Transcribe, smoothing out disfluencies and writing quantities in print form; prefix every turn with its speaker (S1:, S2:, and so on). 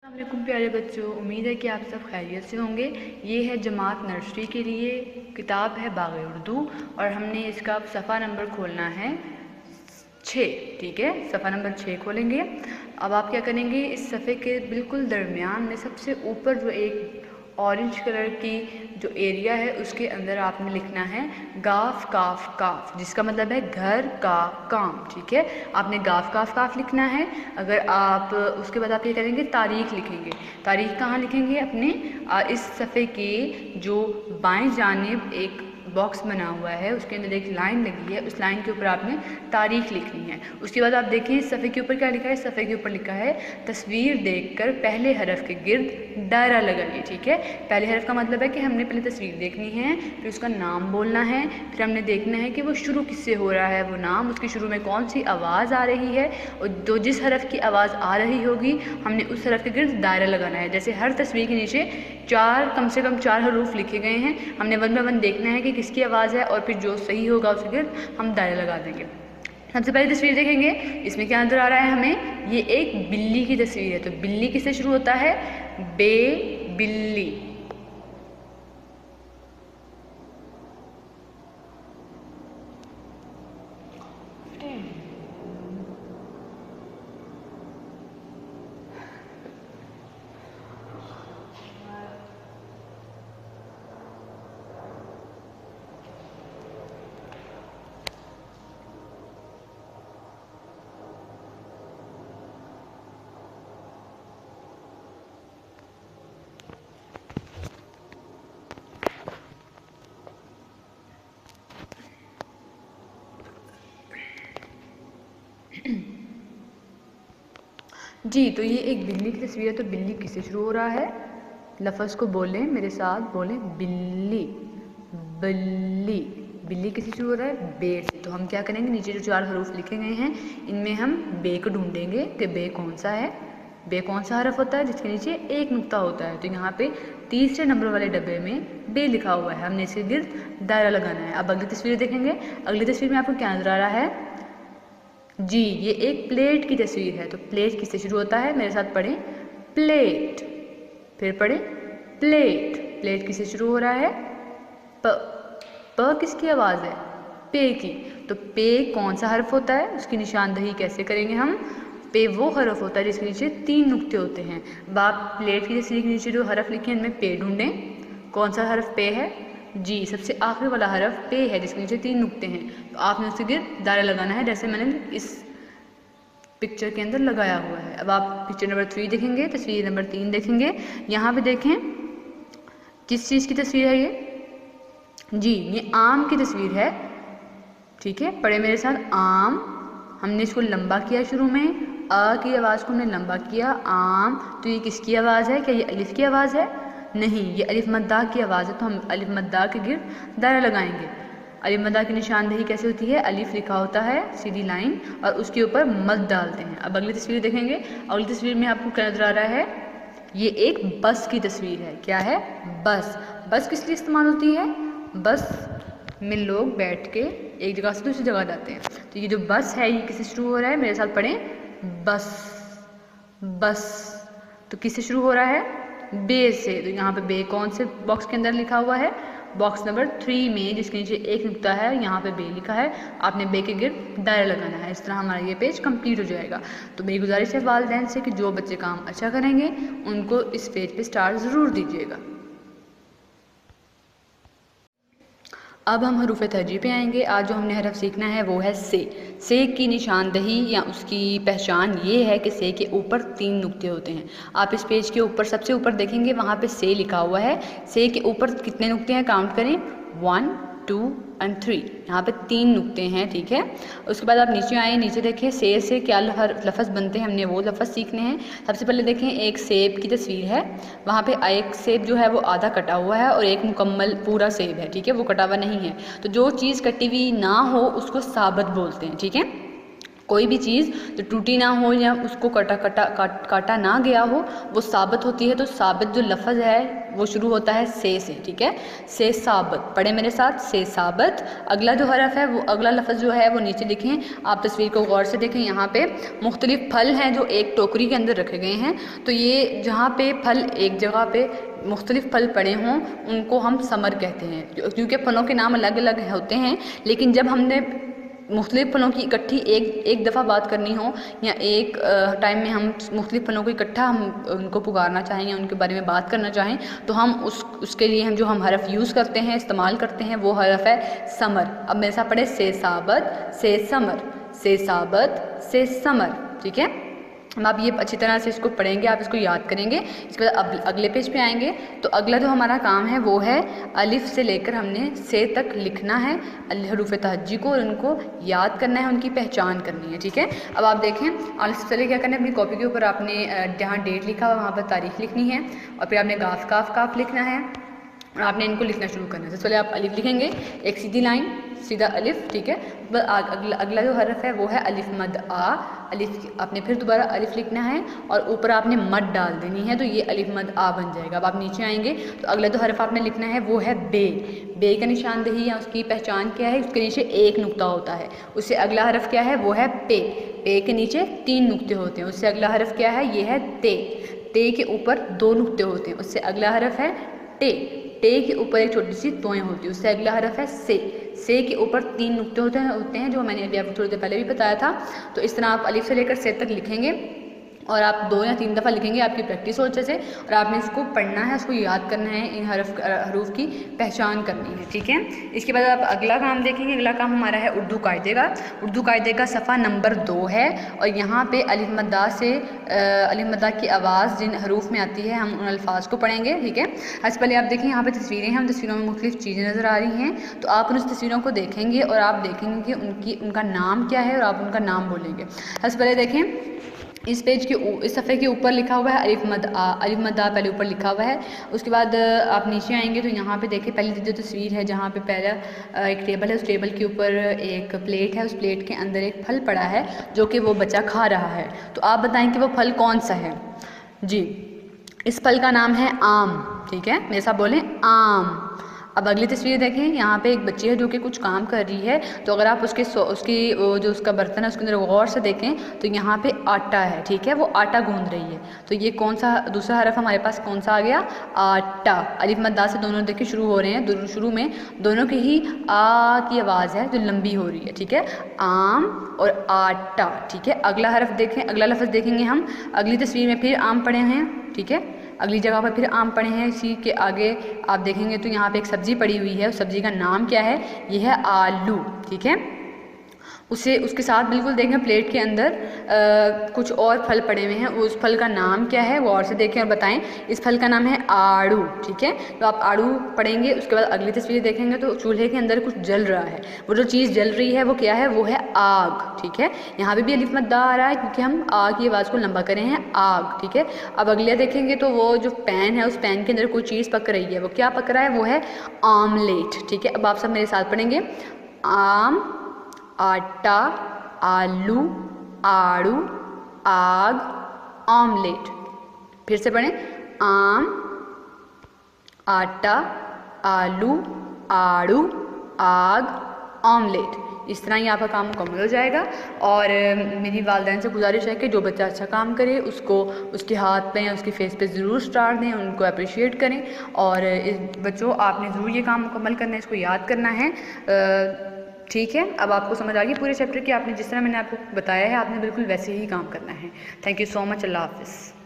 S1: अस्सलामुअलैकुम प्यारे बच्चों, उम्मीद है कि आप सब खैरियत से होंगे। ये है जमात नर्सरी के लिए किताब है बाग़ उर्दू और हमने इसका सफ़ा नंबर खोलना है 6। ठीक है, सफ़ा नंबर 6 खोलेंगे। अब आप क्या करेंगे, इस सफ़े के बिल्कुल दरमियान में सबसे ऊपर जो एक ऑरेंज कलर की जो एरिया है उसके अंदर आपने लिखना है गाफ काफ काफ, जिसका मतलब है घर का काम। ठीक है, आपने गाफ काफ काफ लिखना है। अगर आप उसके बाद आप ये करेंगे तारीख़ लिखेंगे। तारीख़ कहाँ लिखेंगे? अपने इस सफ़े के जो बाएं जानिब एक बॉक्स बना हुआ है उसके अंदर एक लाइन लगी है, उस लाइन के ऊपर आपने तारीख़ लिखनी है। उसके बाद आप देखें इस सफ़े के ऊपर क्या लिखा है। सफ़े के ऊपर लिखा है तस्वीर देखकर पहले हरफ के गिर्द दायरा लगाइए। ठीक है, पहले हरफ का मतलब है कि हमने पहले तस्वीर देखनी है, फिर उसका नाम बोलना है, फिर हमने देखना है कि वो शुरू किससे हो रहा है, वो नाम, उसके शुरू में कौन सी आवाज़ आ रही है, और जिस हरफ की आवाज़ आ रही होगी हमने उस हरफ के गिर्द दायरा लगाना है। जैसे हर तस्वीर के नीचे कम से कम 4 हरूफ लिखे गए हैं, हमने 1 बाय 1 देखना है कि किसकी आवाज़ है और फिर जो सही होगा उसके गिर्द हम दायरा लगा देंगे। सबसे पहले तस्वीर देखेंगे, इसमें क्या नज़र आ रहा है हमें, ये एक बिल्ली की तस्वीर है। तो बिल्ली किससे शुरू होता है? बे बिल्ली। जी, तो ये एक बिल्ली की तस्वीर है। तो बिल्ली किससे शुरू हो रहा है? लफ्ज़ को बोलें, मेरे साथ बोलें, बिल्ली। बिल्ली, बिल्ली किससे शुरू हो रहा है? बे से। तो हम क्या करेंगे, नीचे जो 4 हरूफ लिखे गए हैं इनमें हम बे को ढूंढेंगे कि बे कौन सा है। बे कौन सा हरफ होता है जिसके नीचे एक नुक्ता होता है। तो यहाँ पे तीसरे नंबर वाले डब्बे में बे लिखा हुआ है, हमने इसके गिर्द दायरा लगाना है। अब अगली तस्वीर देखेंगे। अगली तस्वीर में आपको क्या नजर आ रहा है? जी, ये एक प्लेट की तस्वीर है। तो प्लेट किससे शुरू होता है? मेरे साथ पढ़ें, प्लेट। फिर पढ़ें, प्लेट। प्लेट किससे शुरू हो रहा है? प। प किसकी आवाज़ है? पे की। तो पे कौन सा हर्फ होता है, उसकी निशानदही कैसे करेंगे हम? पे वो हरफ होता है जिसके नीचे 3 नुक्ते होते हैं। अब आप प्लेट की तस्वीर के नीचे जो हरफ लिखे हैं इनमें पे ढूंढें। कौन सा हरफ पे है? जी, सबसे आखिरी वाला हरफ पे है जिसके नीचे 3 नुक्ते हैं। तो आपने उसके गिर्द दायरा लगाना है जैसे मैंने इस पिक्चर के अंदर लगाया हुआ है। अब आप पिक्चर नंबर 3 देखेंगे, तस्वीर नंबर 3 देखेंगे। यहाँ पे देखें किस चीज़ की तस्वीर है ये? जी, ये आम की तस्वीर है। ठीक है, पढ़े मेरे साथ, आम। हमने इसको लंबा किया शुरू में, अ की आवाज़ को हमने लंबा किया, आम। तो ये किसकी आवाज़ है? क्या ये अलिफ की आवाज़ है? नहीं, ये अलिफ मद्दा की आवाज़ है। तो हम अलिफ मद्दा के गिर्द दायरा लगाएंगे। अलिफ मद्दा की निशानदही कैसे होती है? अलिफ लिखा होता है सीधी लाइन और उसके ऊपर मद डालते हैं। अब अगली तस्वीर देखेंगे। अगली तस्वीर में आपको क्या नजर आ रहा है? ये एक बस की तस्वीर है। क्या है? बस। बस किस लिए इस्तेमाल होती है? बस में लोग बैठ के एक जगह से दूसरी जगह जाते हैं। तो ये जो बस है ये किससे शुरू हो रहा है? मेरे साथ पढ़ें, बस। बस। तो किससे शुरू हो रहा है? बे से। तो यहाँ पे बे कौन से बॉक्स के अंदर लिखा हुआ है? बॉक्स नंबर 3 में, जिसके नीचे एक नुक्ता है, यहाँ पे बे लिखा है। आपने बे के गिर्द दायरा लगाना है। इस तरह हमारा ये पेज कंप्लीट हो जाएगा। तो मेरी गुजारिश है वालिदैन से कि जो बच्चे काम अच्छा करेंगे उनको इस पेज पे स्टार ज़रूर दीजिएगा। अब हम हरूफ तरजीह पे आएंगे। आज जो हमने हरफ सीखना है वो है से। से की निशानदही या उसकी पहचान ये है कि से के ऊपर 3 नुक्ते होते हैं। आप इस पेज के ऊपर सबसे ऊपर देखेंगे, वहाँ पे से लिखा हुआ है। से के ऊपर कितने नुक्ते हैं काउंट करें, 1 2 और 3। यहाँ पे 3 नुक्ते हैं। ठीक है, उसके बाद आप नीचे आए, नीचे देखें से क्या लफ्ज़ बनते हैं, हमने वो लफ्ज़ सीखने हैं। सबसे पहले देखें एक सेब की तस्वीर है, वहाँ पे एक सेब जो है वो आधा कटा हुआ है और एक मुकम्मल पूरा सेब है। ठीक है, वो कटा हुआ नहीं है। तो जो चीज़ कटी हुई ना हो उसको साबित बोलते हैं। ठीक है, कोई भी चीज़ जो टूटी ना हो या उसको काटा ना गया हो वो साबित होती है। तो साबित जो लफ्ज़ है वो शुरू होता है से, ठीक है, से साबित। पढ़े मेरे साथ, से साबित। अगला जो हरफ है वो, अगला लफ्ज़ जो है वो नीचे लिखें। आप तस्वीर को गौर से देखें। यहाँ पे मुख्तलिफ फल हैं जो एक टोकरी के अंदर रखे गए हैं। तो ये जहाँ पे फल एक जगह पे मुख्तलिफ फल पड़े हों उनको हम समर कहते हैं, क्योंकि फलों के नाम अलग अलग होते हैं। लेकिन जब हमने मुख्तलिफ फलों की इकट्ठी एक दफ़ा बात करनी हो या एक टाइम में हम मुख्तलिफ फलों को इकट्ठा हम उनको पुकारना चाहें या उनके बारे में बात करना चाहें तो हम उसके लिए हम हरफ यूज़ करते हैं, इस्तेमाल करते हैं, वो हरफ है समर। अब मेरे साथ पढ़े, से साबत, से समर, से साबत, से समर, ठीक है। हम आप ये अच्छी तरह से इसको पढ़ेंगे, आप इसको याद करेंगे। इसके बाद अब अगले पेज पे आएंगे। तो अगला जो हमारा काम है वो है अलिफ से लेकर हमने से तक लिखना है हरूफ तहज्जी को, और उनको याद करना है, उनकी पहचान करनी है, ठीक है। अब आप देखें, अलिफ से पहले क्या करना है, अपनी कॉपी के ऊपर आपने जहाँ डेट लिखा हुआ वहाँ पर तारीख लिखनी है, और फिर आपने गाफ काफ काफ लिखना है और आपने इनको लिखना शुरू करना है। सबसे पहले आप अलिफ लिखेंगे, एक सीधी लाइन, सीधा अलिफ, ठीक है। अगला जो हरफ है वो है अलिफ मद आ। अलिफ आपने फिर दोबारा अलिफ लिखना है और ऊपर आपने मद डाल देनी है, तो ये अलिफ मद आ बन जाएगा। अब आप नीचे आएंगे तो अगला जो हरफ आपने लिखना है वो है बे। बे का निशानदेही या उसकी पहचान क्या है, उसके नीचे एक नुक्ता होता है। उससे अगला हरफ क्या है वो है पे। पे के नीचे 3 नुक्ते होते हैं। उससे अगला हरफ क्या है, ये है ते। ते के ऊपर 2 नुक्ते होते हैं। उससे अगला हरफ है टे। टे के ऊपर एक छोटी सी तोएं होती है। उससे अगला हरफ है से के ऊपर 3 नुक्ते होते हैं जो मैंने अभी आपको थोड़ी देर पहले भी बताया था। तो इस तरह आप अलिफ से लेकर से तक लिखेंगे और आप 2 या 3 दफ़ा लिखेंगे, आपकी प्रैक्टिस हो अच्छे से, और आपने इसको पढ़ना है, उसको याद करना है, इन हरूफ की पहचान करनी है, ठीक है। इसके बाद आप अगला काम देखेंगे। अगला काम हमारा है उर्दू कायदे का। उर्दू कायदे का सफ़ा नंबर 2 है, और यहाँ पे अलिफ मद्दा से अलिफ मद्दा की आवाज़ जिन हरूफ में आती है हम उन अल्फाज को पढ़ेंगे, ठीक है। सबसे पहले आप देखें, यहाँ पर तस्वीरें हैं, उन तस्वीरों में मुख्तलिफ चीज़ें नज़र आ रही हैं। तो आप उन तस्वीरों को देखेंगे और आप देखेंगे कि उनका नाम क्या है और आप उनका नाम बोलेंगे। सबसे पहले देखें, इस पेज के इस सफ़े के ऊपर लिखा हुआ है अलिफ मद आ। अलिफ मद आ पहले ऊपर लिखा हुआ है। उसके बाद आप नीचे आएंगे तो यहाँ पे देखिए पहली जो तस्वीर है जहाँ पे पहला एक टेबल है, उस टेबल के ऊपर एक प्लेट है, उस प्लेट के अंदर एक फल पड़ा है जो कि वो बच्चा खा रहा है। तो आप बताएं कि वो फल कौन सा है। जी, इस फल का नाम है आम, ठीक है, मेरे साथ बोलें आम। अब अगली तस्वीर देखें, यहाँ पे एक बच्ची है जो कि कुछ काम कर रही है। तो अगर आप उसकी जो उसका बर्तन है उसके अंदर गौर से देखें तो यहाँ पे आटा है, ठीक है, वो आटा गूंद रही है। तो ये कौन सा दूसरा हरफ हमारे पास कौन सा आ गया, आटा। अलिफ मद्दा से दोनों देखें शुरू हो रहे हैं, शुरू में दोनों की ही आ की आवाज़ है जो लंबी हो रही है, ठीक है, आम और आटा, ठीक है। अगला हरफ देखें, अगला लफ्ज़ देखेंगे हम। अगली तस्वीर में फिर आम पड़े हैं, ठीक है, अगली जगह पर फिर आम पड़े हैं। इसी के आगे आप देखेंगे तो यहाँ पे एक सब्ज़ी पड़ी हुई है। उस सब्ज़ी का नाम क्या है, ये है आलू, ठीक है। उसके साथ बिल्कुल देखें प्लेट के अंदर कुछ और फल पड़े हुए हैं। उस फल का नाम क्या है वो और से देखें और बताएं। इस फल का नाम है आड़ू, ठीक है। तो आप आड़ू पढ़ेंगे। उसके बाद अगली तस्वीर देखेंगे तो चूल्हे के अंदर कुछ जल रहा है। वो जो चीज़ जल रही है वो क्या है, वो है आग, ठीक है। यहाँ पे भी अलिफ मद्दा आ रहा है क्योंकि हम आग की आवाज़ को लंबा कर रहे हैं, आग, ठीक है। अब अगले देखेंगे तो वो जो पैन है उस पैन के अंदर कोई चीज़ पक रही है। वो क्या पक रहा है, वो है आमलेट, ठीक है। अब आप सब मेरे साथ पढ़ेंगे, आम, आटा, आलू, आड़ू, आग, ऑमलेट। फिर से पढ़ें, आम, आटा, आलू, आड़ू, आग, ऑमलेट। इस तरह ही आपका काम मुकम्मल हो जाएगा। और मेरी वालिदैन से गुजारिश है कि जो बच्चा अच्छा काम करे उसको उसके हाथ पे या उसके फेस पे ज़रूर स्टार दें, उनको अप्रिशिएट करें। और बच्चों आपने ज़रूर ये काम मुकम्मल करना है, इसको याद करना है, ठीक है। अब आपको समझ आ गई पूरे चैप्टर की। आपने जिस तरह मैंने आपको बताया है आपने बिल्कुल वैसे ही काम करना है। Thank you so much. Allah हाफ़िज़।